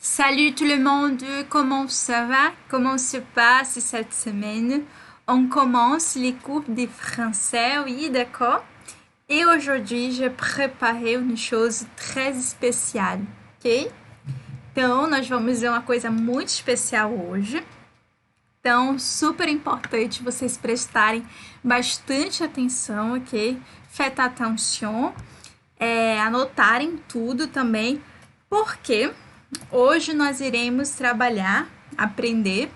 Salut tout le monde, comment ça va? Comment se passe cette semaine? On commence les cours de français, oui, d'accord? Et aujourd'hui, j'ai préparé une chose très especial, ok? Então, nós vamos ver uma coisa muito especial hoje. Então, super importante vocês prestarem bastante atenção, ok? Faites attention. Anotarem tudo também, porque hoje nós iremos trabalhar, aprender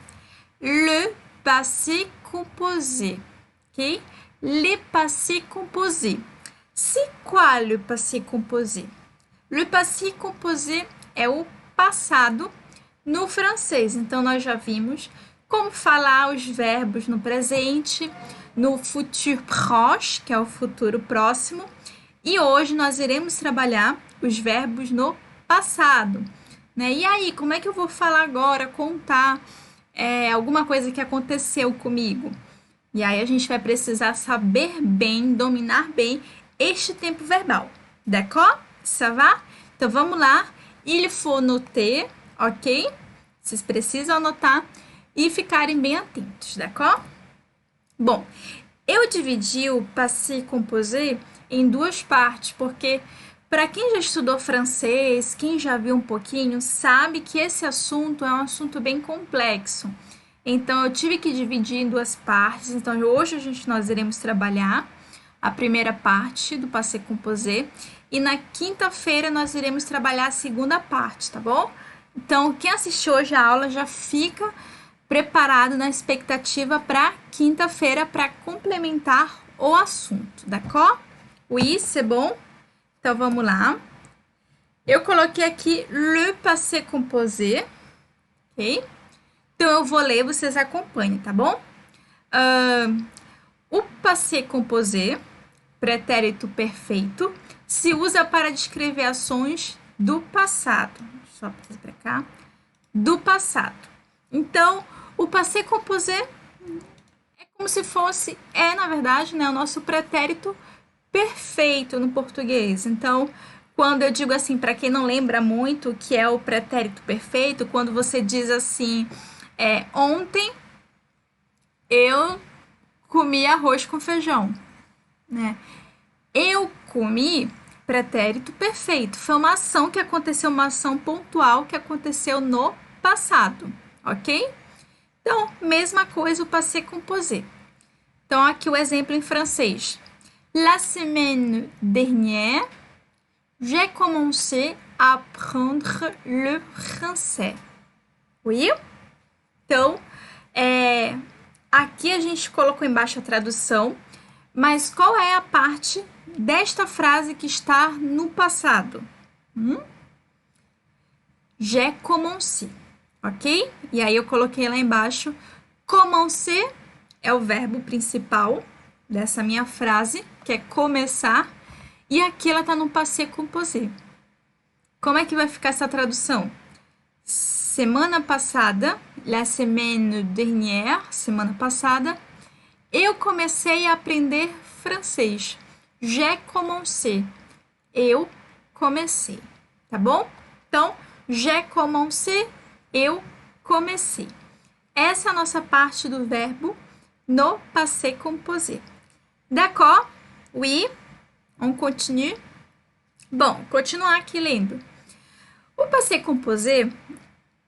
le passé composé, ok? Le passé composé. C'est quoi le passé composé? Le passé composé é o passado no francês. Então, nós já vimos como falar os verbos no presente, no futur proche, que é o futuro próximo, e hoje nós iremos trabalhar os verbos no passado, né? E aí, como é que eu vou falar agora, contar alguma coisa que aconteceu comigo? E aí a gente vai precisar saber bem, dominar bem este tempo verbal. D'accord? Ça va? Então vamos lá. Il faut noter, ok? Vocês precisam anotar e ficarem bem atentos, d'accord? Bom, eu dividi o passé composé em duas partes, porque para quem já estudou francês, quem já viu um pouquinho, sabe que esse assunto é um assunto bem complexo. Então, eu tive que dividir em duas partes. Então, hoje nós iremos trabalhar a primeira parte do passé composé e na quinta-feira nós iremos trabalhar a segunda parte, tá bom? Então, quem assistiu hoje a aula já fica preparado na expectativa para quinta-feira para complementar o assunto, d'accord? Oui, c'est bon? Então, vamos lá. Eu coloquei aqui le passé composé, ok? Então, eu vou ler, vocês acompanhem, tá bom? O passé composé, pretérito perfeito, se usa para descrever ações do passado. Só para cá. Do passado. Então, o passé composé é como se fosse, na verdade, né, o nosso pretérito perfeito no português. Então, quando eu digo assim, para quem não lembra muito o que é o pretérito perfeito, quando você diz assim, ontem eu comi arroz com feijão, né? Eu comi, pretérito perfeito. Foi uma ação que aconteceu, uma ação pontual que aconteceu no passado, ok? Então, mesma coisa o passé composé. Então, aqui o exemplo em francês. La semaine dernière, j'ai commencé à apprendre le français. Oui? Então, aqui a gente colocou embaixo a tradução, mas qual é a parte desta frase que está no passado? J'ai commencé, ok? E aí eu coloquei lá embaixo, commencer é o verbo principal dessa minha frase, que é começar, e aqui ela está no passé composé. Como é que vai ficar essa tradução? Semana passada, la semaine dernière, semana passada, eu comecei a aprender francês. J'ai commencé. Eu comecei, tá bom? Então, j'ai commencé, eu comecei. Essa é a nossa parte do verbo no passé composé. D'accord? Oui? On continue? Bom, continuar aqui lendo. O passé composé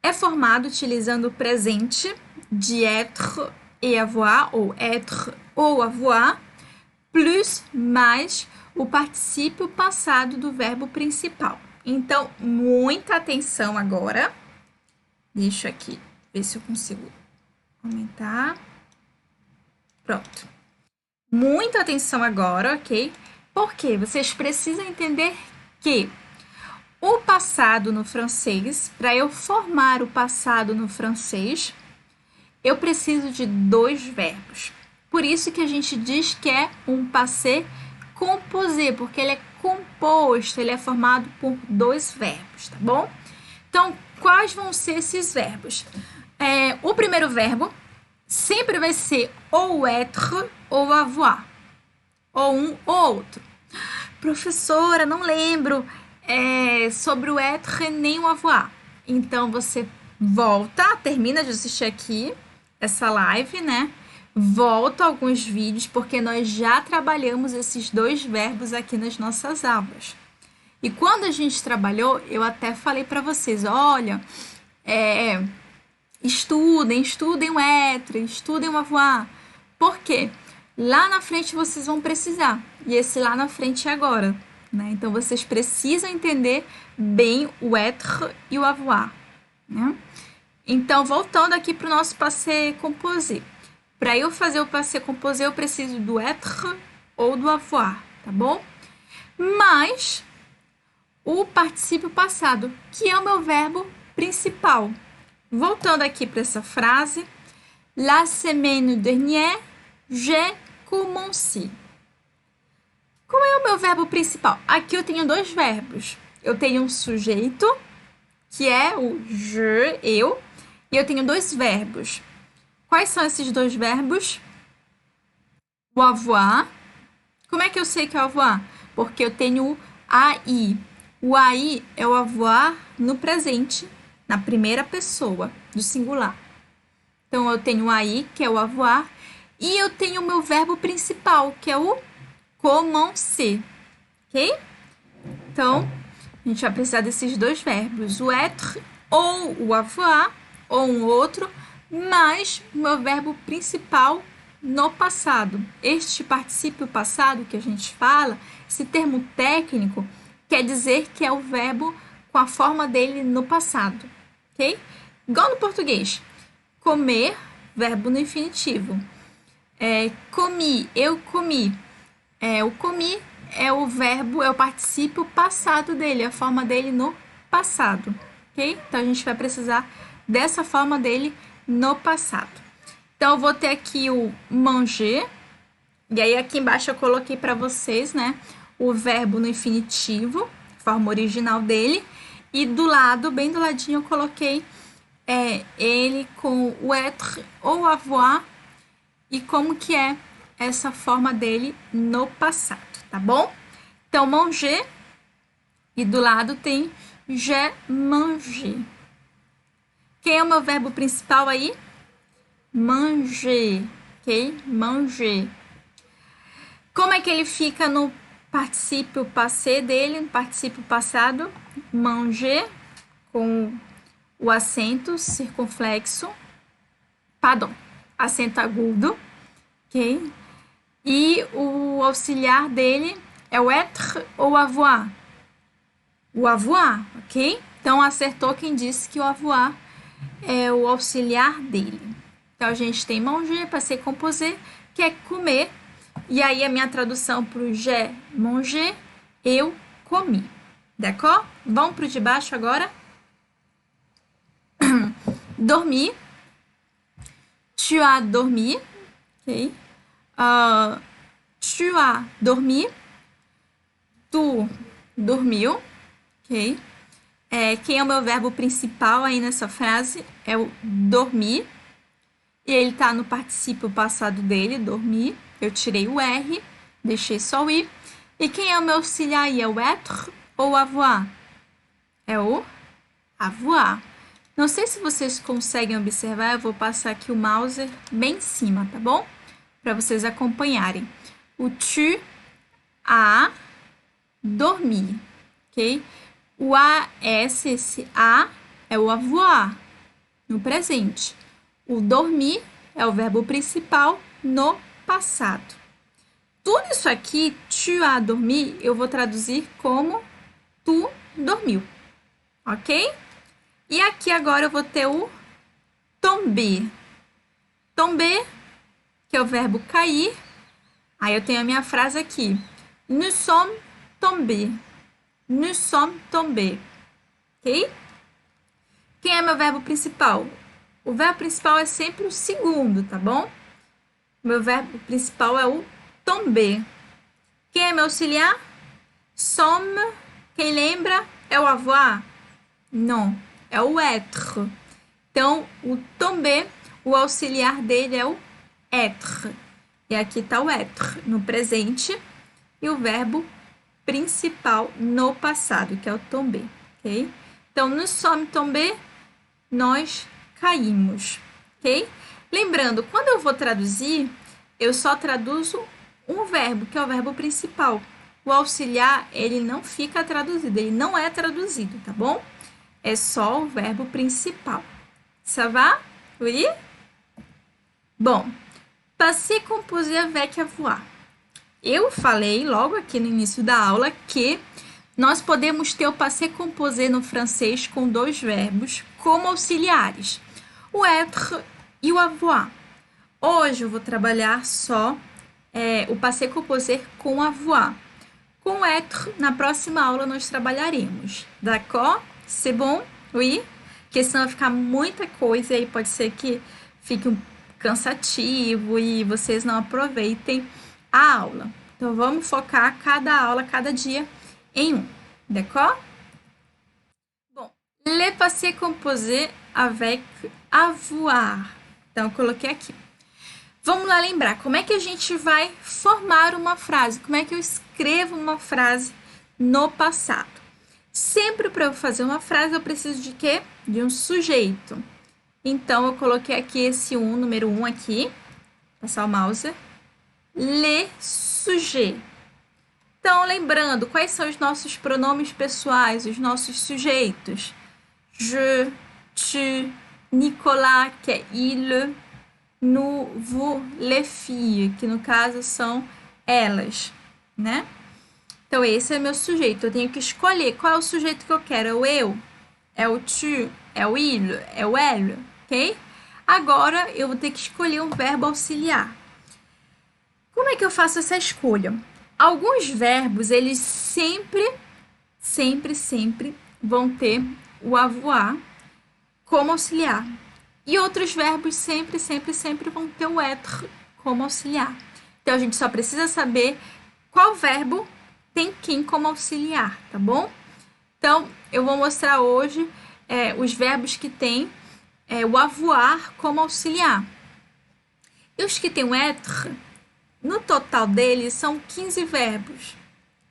é formado utilizando o presente de être et avoir, ou être ou avoir, plus mais o particípio passado do verbo principal. Então, muita atenção agora. Deixa aqui, ver se eu consigo aumentar. Pronto. Muita atenção agora, ok? Porque vocês precisam entender que o passado no francês, para eu formar o passado no francês, eu preciso de dois verbos. Por isso que a gente diz que é um passé composé, porque ele é composto, ele é formado por dois verbos, tá bom? Então, quais vão ser esses verbos? O primeiro verbo sempre vai ser ou être ou avoir, ou um ou outro. Professora, não lembro sobre o être nem o avoir. Então, você volta, termina de assistir aqui essa live, né? Volta alguns vídeos, porque nós já trabalhamos esses dois verbos aqui nas nossas aulas. E quando a gente trabalhou, eu até falei para vocês, olha, estudem o être, estudem o avoir. Por quê? Lá na frente vocês vão precisar. E esse lá na frente é agora, né? Então, vocês precisam entender bem o être e o avoir, né? Então, voltando aqui para o nosso passé composé. Para eu fazer o passé composé, eu preciso do être ou do avoir, tá bom? Mas o particípio passado, que é o meu verbo principal. Voltando aqui para essa frase, la semaine dernière, j'ai commencé. Qual é o meu verbo principal? Aqui eu tenho dois verbos. Eu tenho um sujeito, que é o je, eu, e eu tenho dois verbos. Quais são esses dois verbos? O avoir. Como é que eu sei que é o avoir? Porque eu tenho o AI. O AI é o avoir no presente, na primeira pessoa, do singular. Então, eu tenho o AI, que é o avoir, e eu tenho o meu verbo principal, que é o commencer, ok? Então, a gente vai precisar desses dois verbos, o être ou o avoir, ou um outro, mas o meu verbo principal no passado. Este particípio passado que a gente fala, esse termo técnico, quer dizer que é o verbo com a forma dele no passado, ok? Igual no português. Comer, verbo no infinitivo. Comi, eu comi. O comi é o verbo, é o particípio passado dele, a forma dele no passado, ok? Então, a gente vai precisar dessa forma dele no passado. Então, eu vou ter aqui o manger, e aí aqui embaixo eu coloquei para vocês, né, o verbo no infinitivo, forma original dele, e do lado, bem do ladinho, eu coloquei ele com o être ou avoir, e como que é essa forma dele no passado, tá bom? Então, manger, e do lado tem j'ai mangé. Quem é o meu verbo principal aí? Manger, ok? Manger. Como é que ele fica no particípio passé dele, no particípio passado? Manger, com o acento circunflexo, pardon, acento agudo, ok? E o auxiliar dele é o être ou avoir? O avoir, ok? Então, acertou quem disse que o avoir é o auxiliar dele. Então, a gente tem manger, passé composé, que é comer. E aí, a minha tradução para o j'ai mangé, eu comi. D'accord? Vamos para o de baixo agora. Dormir. Tu as dormi. Ok? Tu as dormi. Tu dormiu. Ok? Quem é o meu verbo principal aí nessa frase é o dormir. E ele tá no particípio passado dele, dormir. Eu tirei o R, deixei só o I. E quem é o meu auxiliar aí? É o être ou o avoir? É o avoir. Não sei se vocês conseguem observar, eu vou passar aqui o mouse bem em cima, tá bom? Para vocês acompanharem. O tu as dormi, ok? O AS, esse A, é o avoir, no presente. O dormir é o verbo principal no passado. Tudo isso aqui, tu as dormi, eu vou traduzir como tu dormiu, ok? E aqui agora eu vou ter o tomber. Tomber, que é o verbo cair. Aí eu tenho a minha frase aqui. Nous sommes tombés. Nous sommes tombés. Ok? Quem é meu verbo principal? O verbo principal é sempre o segundo, tá bom? Meu verbo principal é o tomber. Quem é meu auxiliar? Sommes. Quem lembra? É o avoir? Não, é o être. Então, o tomber, o auxiliar dele é o être. E aqui está o être no presente e o verbo principal no passado, que é o tomber, ok? Então, nous sommes tombés, nós caímos, ok? Lembrando, quando eu vou traduzir, eu só traduzo um verbo, que é o verbo principal. O auxiliar, ele não fica traduzido, ele não é traduzido, tá bom? É só o verbo principal. Ça va? Oui? Bom, passé composé avec avoir. Eu falei logo aqui no início da aula que nós podemos ter o passé composé no francês com dois verbos como auxiliares, o être e o avoir. Hoje eu vou trabalhar só o passé composé com avoir. Com o être, na próxima aula nós trabalharemos. D'accord? C'est bon? Oui? Porque senão vai ficar muita coisa e aí pode ser que fique cansativo e vocês não aproveitem a aula. Então, vamos focar cada aula, cada dia em um. D'accord? Bom, le passé composé avec avoir. Então, eu coloquei aqui. Vamos lá lembrar como é que a gente vai formar uma frase, como é que eu escrevo uma frase no passado. Sempre para eu fazer uma frase eu preciso de quê? De um sujeito. Então, eu coloquei aqui esse número 1 aqui, passar o mouse, le sujet. Então, lembrando, quais são os nossos pronomes pessoais, os nossos sujeitos? Je, tu, Nicolas, que é il, nous, vous, les filles, que no caso são elas, né? Então, esse é meu sujeito. Eu tenho que escolher qual é o sujeito que eu quero. É o eu? É o tu? É o il? É o elle? Ok? Agora, eu vou ter que escolher um verbo auxiliar. Como é que eu faço essa escolha? Alguns verbos, eles sempre vão ter o avoir como auxiliar. E outros verbos sempre vão ter o être como auxiliar. Então, a gente só precisa saber qual verbo tem quem como auxiliar, tá bom? Então, eu vou mostrar hoje os verbos que têm o avoir como auxiliar. E os que têm o être, no total deles, são 15 verbos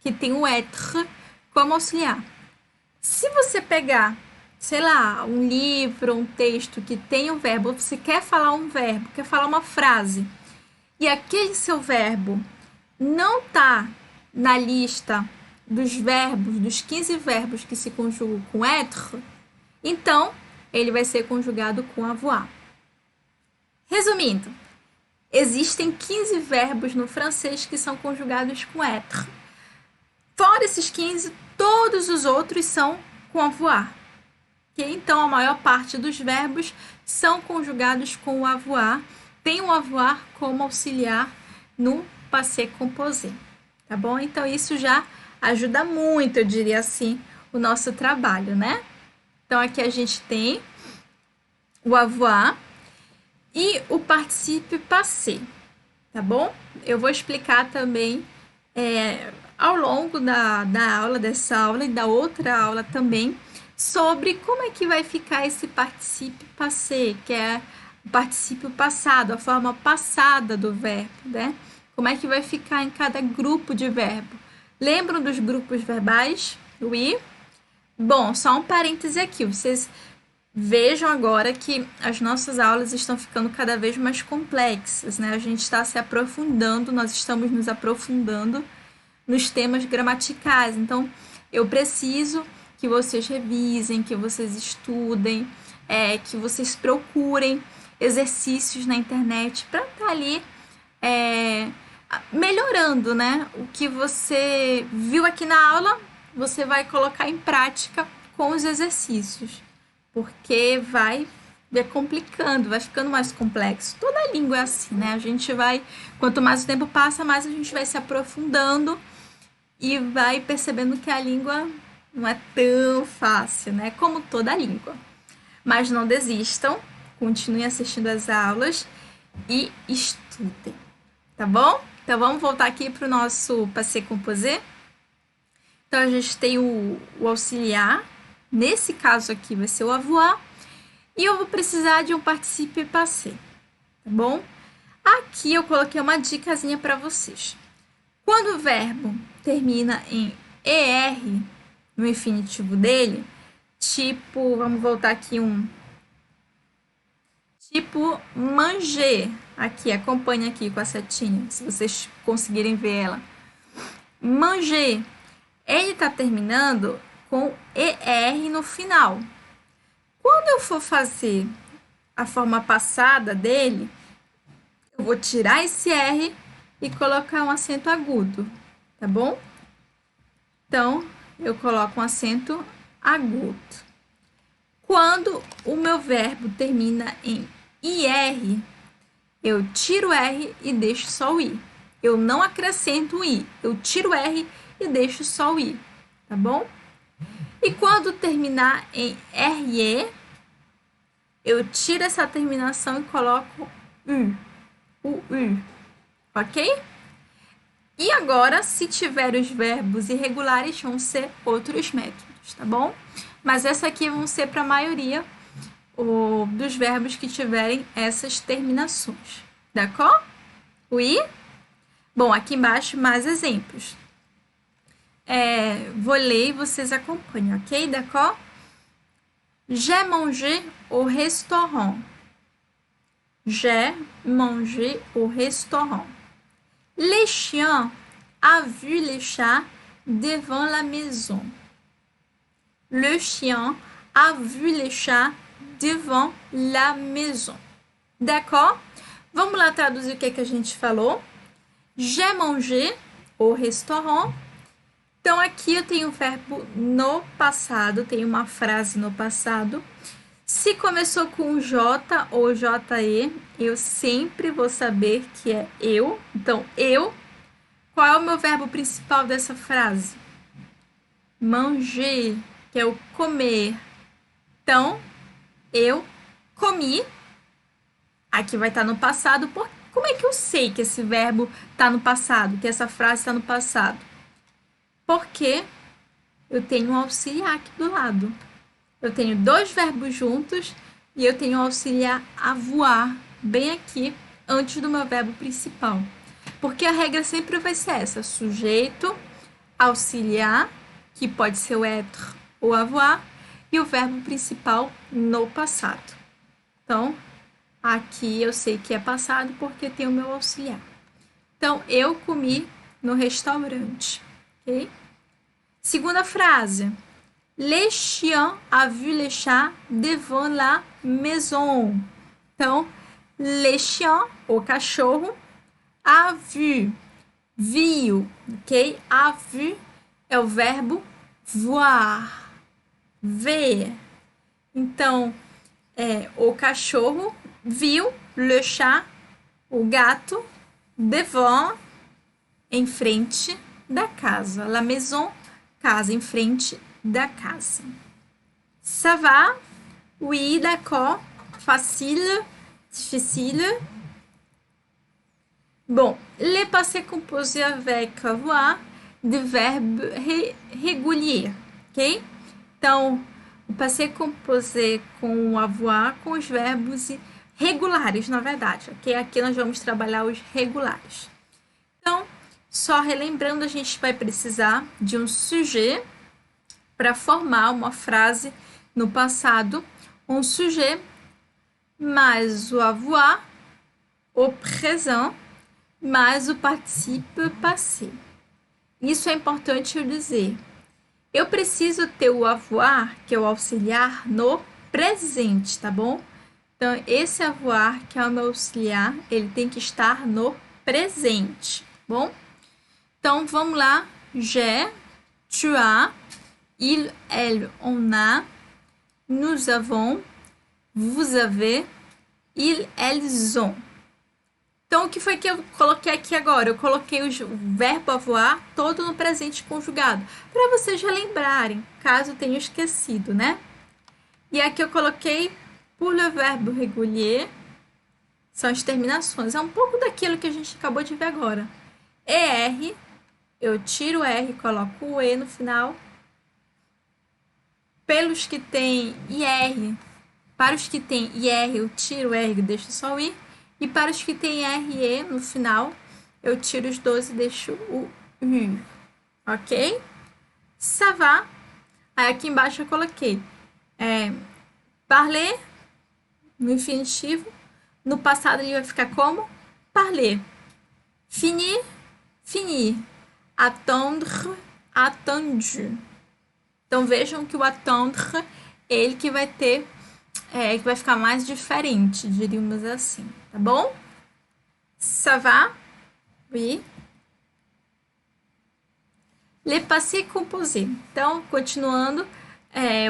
que têm o être como auxiliar. Se você pegar, sei lá, um livro, um texto que tem um verbo, você quer falar um verbo, quer falar uma frase, e aquele seu verbo não está na lista dos verbos, dos 15 verbos que se conjugam com être, então ele vai ser conjugado com avoir. Resumindo, existem 15 verbos no francês que são conjugados com être. Fora esses 15, todos os outros são com avoir. Okay? Então, a maior parte dos verbos são conjugados com o avoir, tem o avoir como auxiliar no passé composé. Tá bom? Então, isso já ajuda muito, eu diria assim, o nosso trabalho, né? Então, aqui a gente tem o avoir e o participe passé, tá bom? Eu vou explicar também ao longo da aula, dessa aula e da outra aula também, sobre como é que vai ficar esse participe passé, que é o particípio passado, a forma passada do verbo, né? Como é que vai ficar em cada grupo de verbo. Lembram dos grupos verbais? Oui? Bom, só um parêntese aqui. Vocês vejam agora que as nossas aulas estão ficando cada vez mais complexas, né? A gente está se aprofundando, nós estamos nos aprofundando nos temas gramaticais. Então, eu preciso que vocês revisem, que vocês estudem, que vocês procurem exercícios na internet para estar ali melhorando, né? O que você viu aqui na aula, você vai colocar em prática com os exercícios, porque vai complicando, vai ficando mais complexo. Toda língua é assim, né? A gente vai, quanto mais o tempo passa, mais a gente vai se aprofundando e vai percebendo que a língua não é tão fácil, né? Como toda língua. Mas não desistam, continuem assistindo as aulas e estudem, tá bom? Então, vamos voltar aqui para o nosso passé composé. Então, a gente tem o auxiliar. Nesse caso aqui, vai ser o avoir. E eu vou precisar de um participe passé, tá bom? Aqui eu coloquei uma dicasinha para vocês. Quando o verbo termina em ER, no infinitivo dele, Tipo, vamos voltar aqui tipo manger. Aqui, acompanha aqui com a setinha, se vocês conseguirem ver ela. Manger. Ele está terminando com ER no final. Quando eu for fazer a forma passada dele, eu vou tirar esse R e colocar um acento agudo, tá bom? Então, eu coloco um acento agudo. Quando o meu verbo termina em IR, eu tiro o R e deixo só o I. Eu não acrescento o I, eu tiro o R e deixo só o I, tá bom? E quando terminar em RE, eu tiro essa terminação e coloco o U, ok? E agora, se tiver os verbos irregulares, vão ser outros métodos, tá bom? Mas essa aqui vão ser para a maioria dos verbos que tiverem essas terminações, d'accord? Oui? Bom, aqui embaixo mais exemplos. Vou ler e vocês acompanham, ok? D'accord? J'ai mangé au restaurant. J'ai mangé au restaurant. Les chiens a vu les chats devant la maison. Le chien a vu les chats devant la maison. D'accord? Vamos lá traduzir o que a gente falou. J'ai mangé au restaurant. Então, aqui eu tenho o verbo no passado, tenho uma frase no passado. Se começou com J ou JE, eu sempre vou saber que é eu. Então, eu. Qual é o meu verbo principal dessa frase? Manger, que é o comer. Então, eu comi. Aqui vai estar no passado. Como é que eu sei que esse verbo está no passado, que essa frase está no passado? Porque eu tenho um auxiliar aqui do lado. Eu tenho dois verbos juntos e eu tenho um auxiliar avoir bem aqui antes do meu verbo principal. Porque a regra sempre vai ser essa: sujeito, auxiliar, que pode ser o être ou avoir, e o verbo principal no passado. Então, aqui eu sei que é passado porque tem o meu auxiliar. Então, eu comi no restaurante, ok? Segunda frase. Les chiens a vu les chats devant la maison. Então, les chiens, o cachorro, a vu, viu, ok? A vu é o verbo voir, ver. Então, o cachorro viu le chat, o gato, devant, em frente da casa. La maison, casa, em frente da casa. Ça va? Oui, d'accord. Facile, difficile. Bon, les passés composés avec avoir de verbes réguliers, ok? Então, o passé composé com o avoir com os verbos regulares, na verdade, ok? Aqui nós vamos trabalhar os regulares. Então, só relembrando, a gente vai precisar de um sujet para formar uma frase no passado, um sujet mais o avoir, o présent, mais o participe passé. Isso é importante eu dizer. Eu preciso ter o avoir, que é o auxiliar, no presente, tá bom? Então, esse avoir, que é o meu auxiliar, ele tem que estar no presente, bom? Então, vamos lá. J'ai, tu as, il, elle, on a, nous avons, vous avez, ils, elles ont. Então, o que foi que eu coloquei aqui agora? Eu coloquei o verbo avoir todo no presente conjugado, para vocês já lembrarem, caso tenham esquecido, né? E aqui eu coloquei pour le verbe régulier, são as terminações. É um pouco daquilo que a gente acabou de ver agora. ER, eu tiro o R e coloco o E no final. Pelos que tem IR, para os que tem IR, eu tiro o R e deixo só o I. E para os que tem RE no final, eu tiro os 12 e deixo o U. Ok? Ça va? Aí aqui embaixo eu coloquei Parler, no infinitivo. No passado ele vai ficar como? Parler. Finir, finir. Attendre, attendu. Então vejam que o attendre, ele que vai ter, que vai ficar mais diferente, diríamos assim, tá bom? Ça va? Oui. Le passé composé. Então, continuando,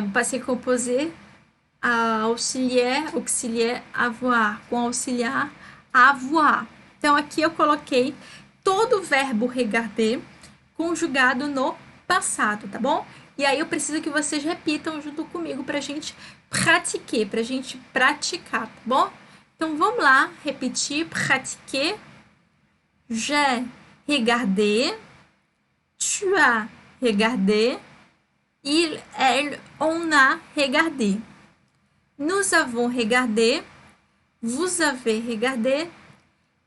o passé composé, auxiliar, avoir, com auxiliar, avoir. Então, aqui eu coloquei todo o verbo regarder conjugado no passado, tá bom? E aí eu preciso que vocês repitam junto comigo pra gente pratiquer, pra gente praticar, tá bom? Então, vamos lá, repetir, pratiquer. J'ai regardé, tu as regardé, il, elle, on a regardé. Nous avons regardé, vous avez regardé,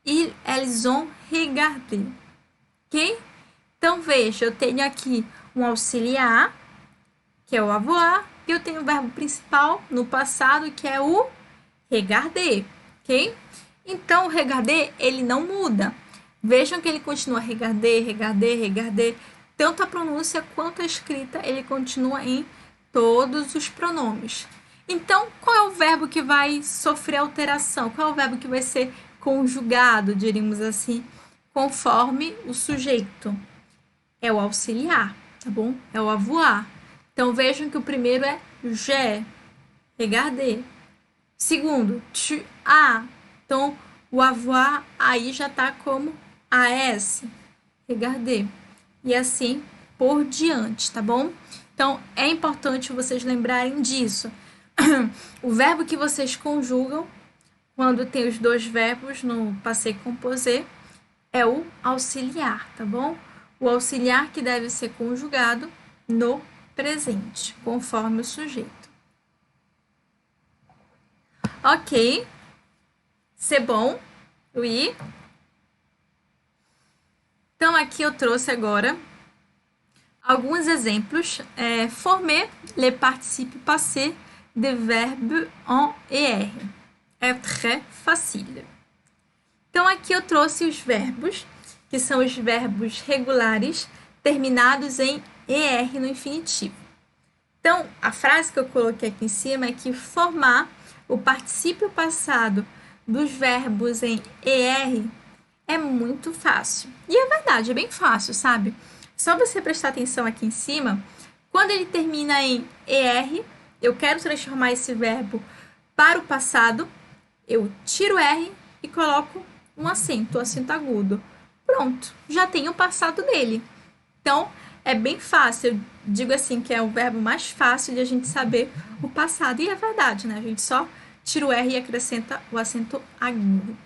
ils, elles ont regardé. Ok? Então veja, eu tenho aqui um auxiliar, que é o avoir, e eu tenho o verbo principal no passado, que é o regarder. Ok? Então o regarder, ele não muda. Vejam que ele continua regarder, regarder, regarder. Tanto a pronúncia quanto a escrita, ele continua em todos os pronomes. Então, qual é o verbo que vai sofrer alteração? Qual é o verbo que vai ser conjugado, diríamos assim, conforme o sujeito? É o auxiliar, tá bom? É o avoir. Então, vejam que o primeiro é j'ai, regarder. Segundo, tu as. Então, o avoir aí já tá como AS, regarder. E assim por diante, tá bom? Então, é importante vocês lembrarem disso. O verbo que vocês conjugam quando tem os dois verbos no passé composé é o auxiliar, tá bom? O auxiliar que deve ser conjugado no presente, conforme o sujeito. Ok. C'est bon? Oui. Então, aqui eu trouxe agora alguns exemplos. Former les participes passés de verbes en ER. É très facile. Então, aqui eu trouxe os verbos, que são os verbos regulares terminados em ER no infinitivo. Então, a frase que eu coloquei aqui em cima é que formar o particípio passado dos verbos em ER é muito fácil. E é verdade, é bem fácil, sabe? Só você prestar atenção aqui em cima. Quando ele termina em ER, eu quero transformar esse verbo para o passado, eu tiro o R e coloco um acento agudo. Pronto, já tenho o passado dele. Então, é bem fácil. Eu digo assim que é o verbo mais fácil de a gente saber o passado. E é verdade, né? A gente só tira o R e acrescenta o acento agudo.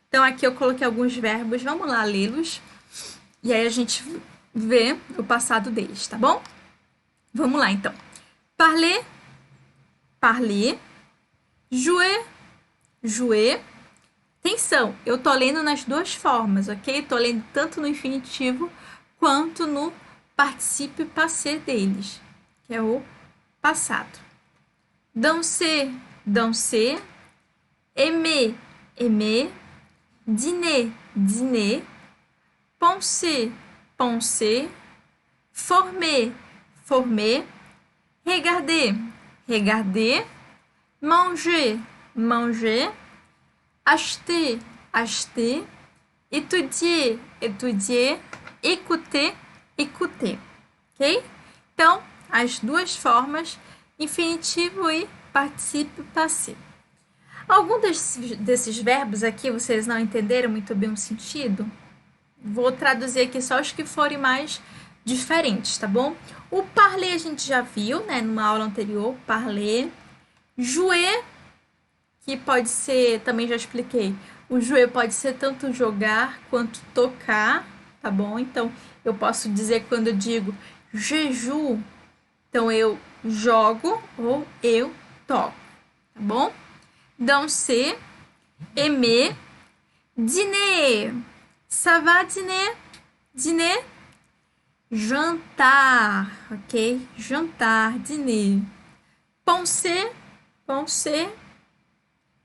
Então, aqui eu coloquei alguns verbos. Vamos lá lê-los. E aí a gente vê o passado deles, tá bom? Vamos lá, então. Parler, parler. Jouer, jouer. Atenção, eu tô lendo nas duas formas, ok? Tô lendo tanto no infinitivo quanto no particípio passé deles, que é o passado. Danser, danser. Aimer, aimer. Dîner, dîner. Penser, penser. Former, former. Regarder, regarder. Manger, manger. Acheter, acheter. Étudier, étudier. Écouter, écouter. Ok? Então, as duas formas, infinitivo e particípio passé. Algum desses verbos aqui vocês não entenderam muito bem o sentido? Vou traduzir aqui só os que forem mais diferentes, tá bom? O parler a gente já viu, né? Numa aula anterior, parler. Jouer, que pode ser, também já expliquei, o jouer pode ser tanto jogar quanto tocar, tá bom? Então, eu posso dizer quando eu digo je joue, então eu jogo ou eu toco, tá bom? Danser, aimer, dîner. Ça va dîner? Dîner? Jantar, ok? Jantar, dîner. Penser, penser,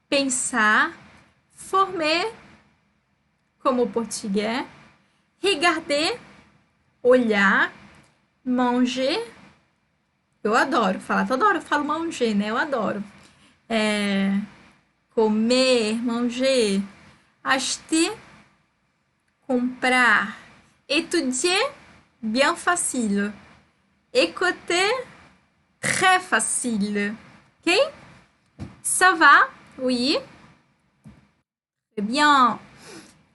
pensar. Former, como português. Regarder, olhar. Manger, eu adoro falar, eu falo manger, né? Eu adoro. Comer, manger. Acheter, comprar. Étudier, bien facile. Écouter, très facile. Ok? Ça va? Oui? Très bien.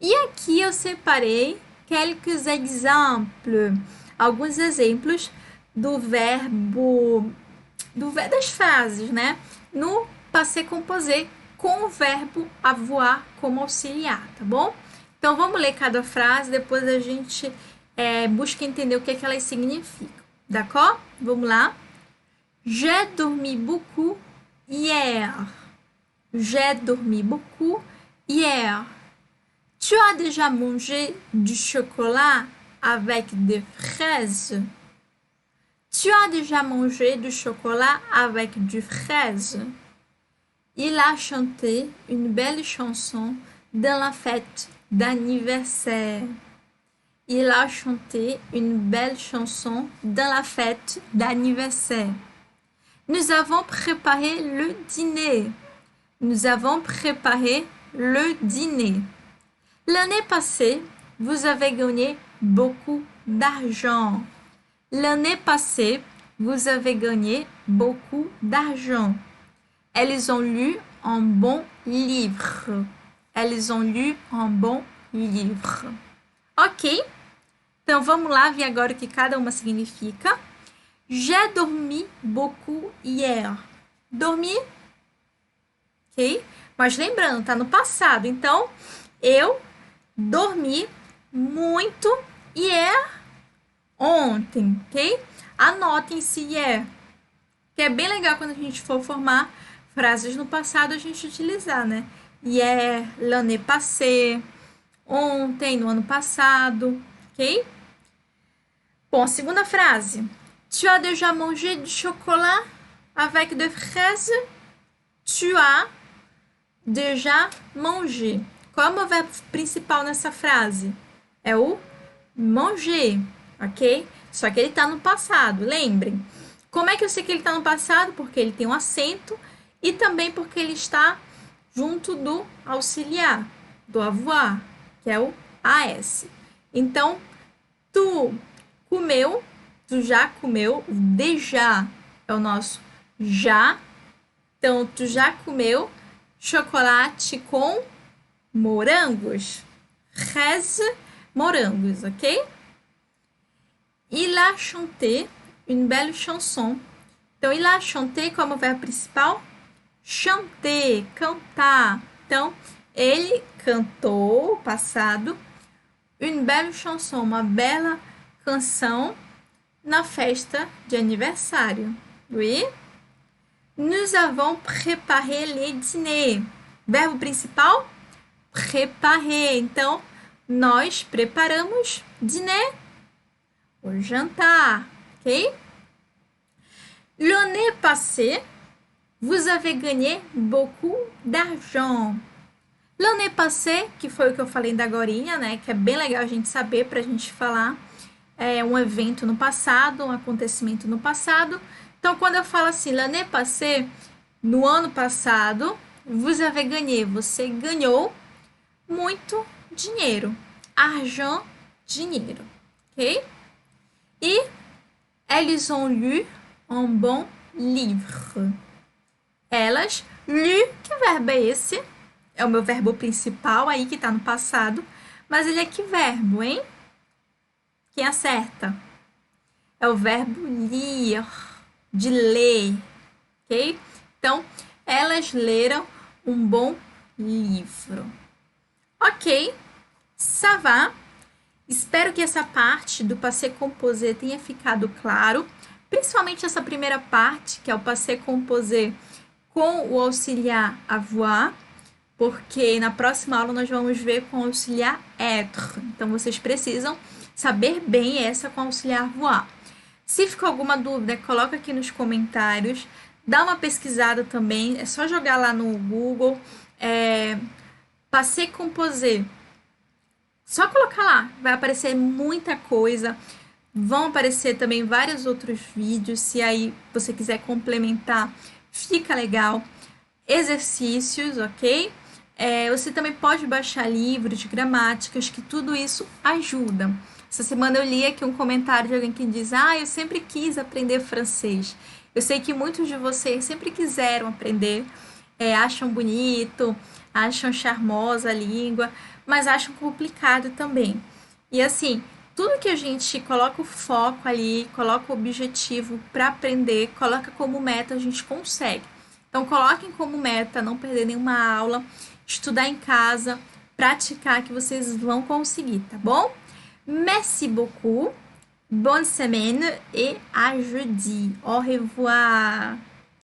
E aqui eu separei quelques exemples, alguns exemplos do verbo, das frases, né? No passé composé com o verbo avoir como auxiliar, tá bom? Então vamos ler cada frase, depois a gente busca entender o que é que elas significam, d'accord? Vamos lá. J'ai dormi beaucoup hier. J'ai dormi beaucoup hier. Tu as déjà mangé du chocolat avec des fraises? Tu as déjà mangé du chocolat avec du fraise? Il a chanté une belle chanson dans la fête d'anniversaire. Il a chanté une belle chanson dans la fête d'anniversaire. Nous avons préparé le dîner. Nous avons préparé le dîner. L'année passée, vous avez gagné beaucoup d'argent. L'année passée, vous avez gagné beaucoup d'argent. Elles ont lu un bon livre. Elles ont lu un bon livre. Ok? Então vamos lá ver agora o que cada uma significa. J'ai dormi beaucoup hier. Dormi, ok? Mas lembrando, tá no passado. Então, eu dormi muito hier, ontem, ok? Anotem-se hier, que é bem legal quando a gente for formar frases no passado a gente utilizar, né? Hier, l'année passée, ontem, no ano passado, ok? Bom, segunda frase. Tu as déjà mangé du chocolat avec des fraises? Tu as déjà mangé. Qual é o meu verbo principal nessa frase? É o manger, ok? Só que ele está no passado, lembrem. Como é que eu sei que ele está no passado? Porque ele tem um acento e também porque ele está junto do auxiliar, do avoir, que é o AS. Então, tu comeu, tu já comeu, o déjà é o nosso já. Então, tu já comeu chocolate com morangos. Fraise, morangos, ok? Il a chanté une belle chanson. Então, il a chanté como verbo principal? Chanter, cantar. Então, ele cantou, passado, une belle chanson, uma bela canção na festa de aniversário. Oui? Nous avons préparé le dîner. Verbo principal? Préparer. Então, nós preparamos dîner, o jantar, ok? L'année passée, vous avez gagné beaucoup d'argent. L'année passée, que foi o que eu falei da agorinha, né? Que é bem legal a gente saber para a gente falar. É um evento no passado, um acontecimento no passado. Então, quando eu falo assim, l'année passée, no ano passado, vous avez gagné, você ganhou muito dinheiro. Argent, dinheiro, ok? E elles ont lu un bon livre. Elas, lu, que verbo é esse? É o meu verbo principal aí que tá no passado, mas ele é que verbo, hein? Quem acerta? É o verbo lire, de ler, ok? Então, elas leram um bom livro. Ok, ça va. Espero que essa parte do passé composé tenha ficado claro, principalmente essa primeira parte, que é o passé composé com o auxiliar avoir, porque na próxima aula nós vamos ver com o auxiliar être. Então, vocês precisam saber bem essa com o auxiliar avoir. Se ficou alguma dúvida, coloca aqui nos comentários. Dá uma pesquisada também, é só jogar lá no Google, é, Passé Composé. Só colocar lá, vai aparecer muita coisa. Vão aparecer também vários outros vídeos, se aí você quiser complementar, fica legal. Exercícios, ok? Você também pode baixar livros de gramáticas, que tudo isso ajuda. Essa semana eu li aqui um comentário de alguém que diz: Ah, eu sempre quis aprender francês. Eu sei que muitos de vocês sempre quiseram aprender, acham bonito, acham charmosa a língua, mas acham complicado também. E assim, tudo que a gente coloca o foco ali, coloca o objetivo para aprender, coloca como meta, a gente consegue. Então, coloquem como meta não perder nenhuma aula, estudar em casa, praticar que vocês vão conseguir, tá bom? Merci beaucoup, bonne semaine et à jeudi. Au revoir!